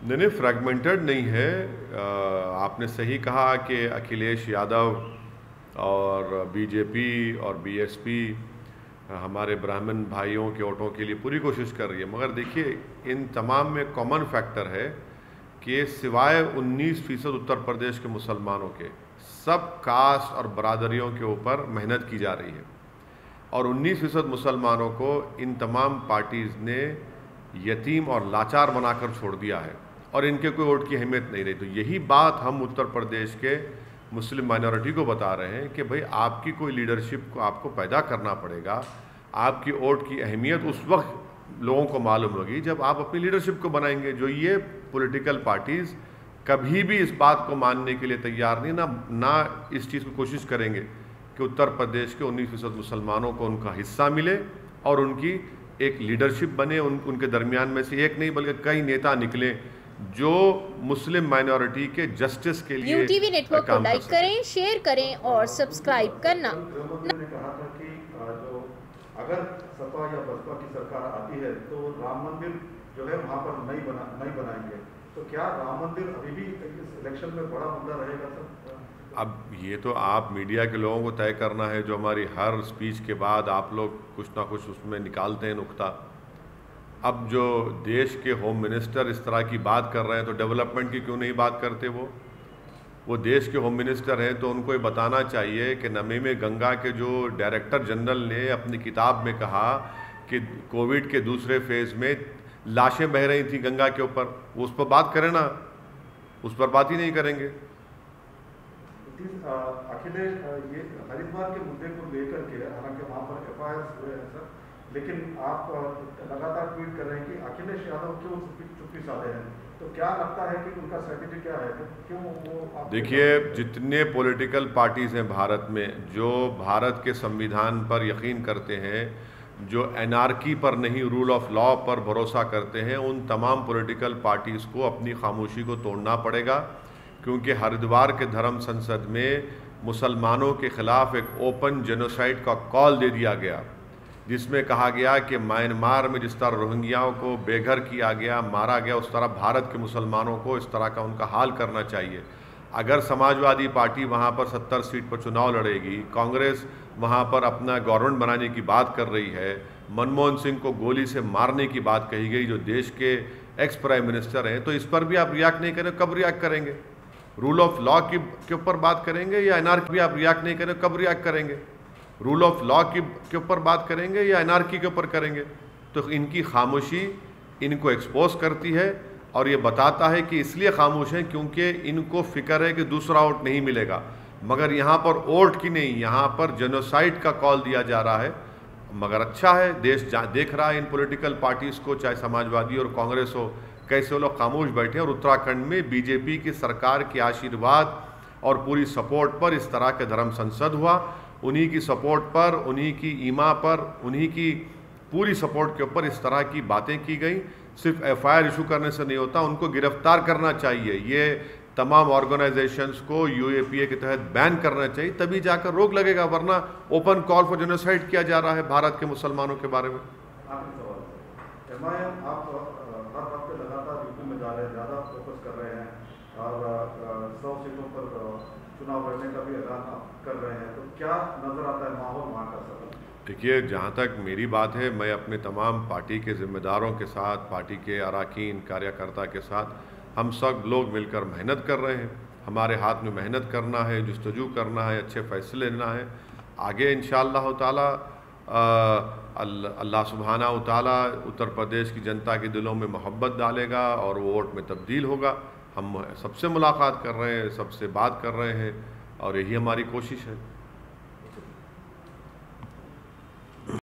नहीं, फ्रैगमेंटेड नहीं है। आपने सही कहा कि अखिलेश यादव और बीजेपी और बीएसपी हमारे ब्राह्मण भाइयों के वोटों के लिए पूरी कोशिश कर रही है, मगर देखिए इन तमाम में कॉमन फैक्टर है कि सिवाय 19% उत्तर प्रदेश के मुसलमानों के सब कास्ट और बरादरियों के ऊपर मेहनत की जा रही है, और 19% मुसलमानों को इन तमाम पार्टीज़ ने यतीम और लाचार बनाकर छोड़ दिया है और इनके कोई वोट की अहमियत नहीं रही। तो यही बात हम उत्तर प्रदेश के मुस्लिम माइनॉरिटी को बता रहे हैं कि भाई आपकी कोई लीडरशिप को आपको पैदा करना पड़ेगा। आपकी वोट की अहमियत उस वक्त लोगों को मालूम होगी जब आप अपनी लीडरशिप को बनाएंगे। जो ये पॉलिटिकल पार्टीज़ कभी भी इस बात को मानने के लिए तैयार नहीं, ना इस चीज़ की कोशिश करेंगे कि उत्तर प्रदेश के 19% मुसलमानों को उनका हिस्सा मिले और उनकी एक लीडरशिप बने। उनके दरमियान में से एक नहीं बल्कि कई नेता निकले जो मुस्लिम माइनॉरिटी के जस्टिस के लिए यूटीवी नेटवर्क को लाइक करें, शेयर करें और सब्सक्राइब करना। ने कहा था कि जो अगर सपा या बसपा की सरकार आती है तो राम मंदिर जो है वहाँ पर नहीं बनाएंगे। तो क्या राम मंदिर अभी भी इस इलेक्शन में बड़ा मुद्दा रहेगा सर? अब ये तो आप मीडिया के लोगों को तय करना है, जो हमारी हर स्पीच के बाद आप लोग कुछ ना कुछ उसमें निकालते हैं नुक्ता। अब जो देश के होम मिनिस्टर इस तरह की बात कर रहे हैं तो डेवलपमेंट की क्यों नहीं बात करते? वो देश के होम मिनिस्टर हैं तो उनको ये बताना चाहिए कि नमामि गंगा के जो डायरेक्टर जनरल ने अपनी किताब में कहा कि कोविड के दूसरे फेज़ में लाशें बह रही थी गंगा के ऊपर, उस पर बात करें ना, उस पर बात ही नहीं करेंगे। अखिलेश ये हरिद्वार के मुद्दे को लेकर के हालांकि वहाँ पर एफआईआर हुए हैं सर, लेकिन आप लगातार ट्वीट कर रहे हैं कि अखिलेश यादव क्यों चुप्पी साधे हैं। तो क्या लगता है कि उनका स्ट्रेटेजी क्या है, क्यों वो? देखिए जितने पॉलिटिकल पार्टीज़ हैं भारत में जो भारत के संविधान पर यकीन करते हैं, जो एनार्की पर नहीं रूल ऑफ लॉ पर भरोसा करते हैं, उन तमाम पॉलिटिकल पार्टीज़ को अपनी खामोशी को तोड़ना पड़ेगा। क्योंकि हरिद्वार के धर्म संसद में मुसलमानों के ख़िलाफ़ एक ओपन जेनोसाइड का कॉल दे दिया गया, जिसमें कहा गया कि म्यांमार में जिस तरह रोहिंग्याओं को बेघर किया गया, मारा गया, उस तरह भारत के मुसलमानों को इस तरह का उनका हाल करना चाहिए। अगर समाजवादी पार्टी वहाँ पर 70 सीट पर चुनाव लड़ेगी, कांग्रेस वहाँ पर अपना गवर्नमेंट बनाने की बात कर रही है, मनमोहन सिंह को गोली से मारने की बात कही गई जो देश के एक्स प्राइम मिनिस्टर हैं, तो इस पर भी आप रिएक्ट नहीं करें, कब रिएक्ट करेंगे? रूल ऑफ लॉ के ऊपर बात करेंगे या एनआरकी? भी आप रिएक्ट नहीं करें, कब रिएक्ट करेंगे? रूल ऑफ लॉ के ऊपर बात करेंगे या एनआरकी के ऊपर करेंगे? तो इनकी खामोशी इनको एक्सपोज करती है और ये बताता है कि इसलिए खामोश हैं क्योंकि इनको फिक्र है कि दूसरा वोट नहीं मिलेगा। मगर यहाँ पर वोट की नहीं, यहाँ पर जेनोसाइड का कॉल दिया जा रहा है। मगर अच्छा है, देश देख रहा है इन पॉलिटिकल पार्टीज़ को, चाहे समाजवादी और कांग्रेस हो, कैसे वो लोग खामोश बैठे। और उत्तराखंड में बीजेपी की सरकार के आशीर्वाद और पूरी सपोर्ट पर इस तरह के धर्म संसद हुआ। उन्हीं की सपोर्ट पर, उन्हीं की ईमा पर, उन्हीं की पूरी सपोर्ट के ऊपर इस तरह की बातें की गई। सिर्फ एफआईआर इशू करने से नहीं होता, उनको गिरफ्तार करना चाहिए। ये तमाम ऑर्गेनाइजेशंस को यूएपीए के तहत बैन करना चाहिए, तभी जाकर रोक लगेगा, वरना ओपन कॉल फॉर जेनोसाइड किया जा रहा है भारत के मुसलमानों के बारे में। हर हफ्ते लगातार यूपी में जा रहे हैं, ज़्यादा फोकस कर रहे हैं और 100 सीटों पर चुनाव लड़ने का भी ऐलान कर रहे हैं। तो क्या नजर आता है माहौल वहाँ का सर? देखिए, जहाँ तक मेरी बात है, मैं अपने तमाम पार्टी के ज़िम्मेदारों के साथ, पार्टी के अरकान कार्यकर्ता के साथ, हम सब लोग मिलकर मेहनत कर रहे हैं। हमारे हाथ में मेहनत करना है, जुस्तजू करना है, अच्छे फैसले लेना है। आगे इंशाअल्लाह ताला अल्लाह सुब्हाना व तआला उत्तर प्रदेश की जनता के दिलों में मोहब्बत डालेगा और वो वोट में तब्दील होगा। हम सबसे मुलाकात कर रहे हैं, सबसे बात कर रहे हैं और यही हमारी कोशिश है।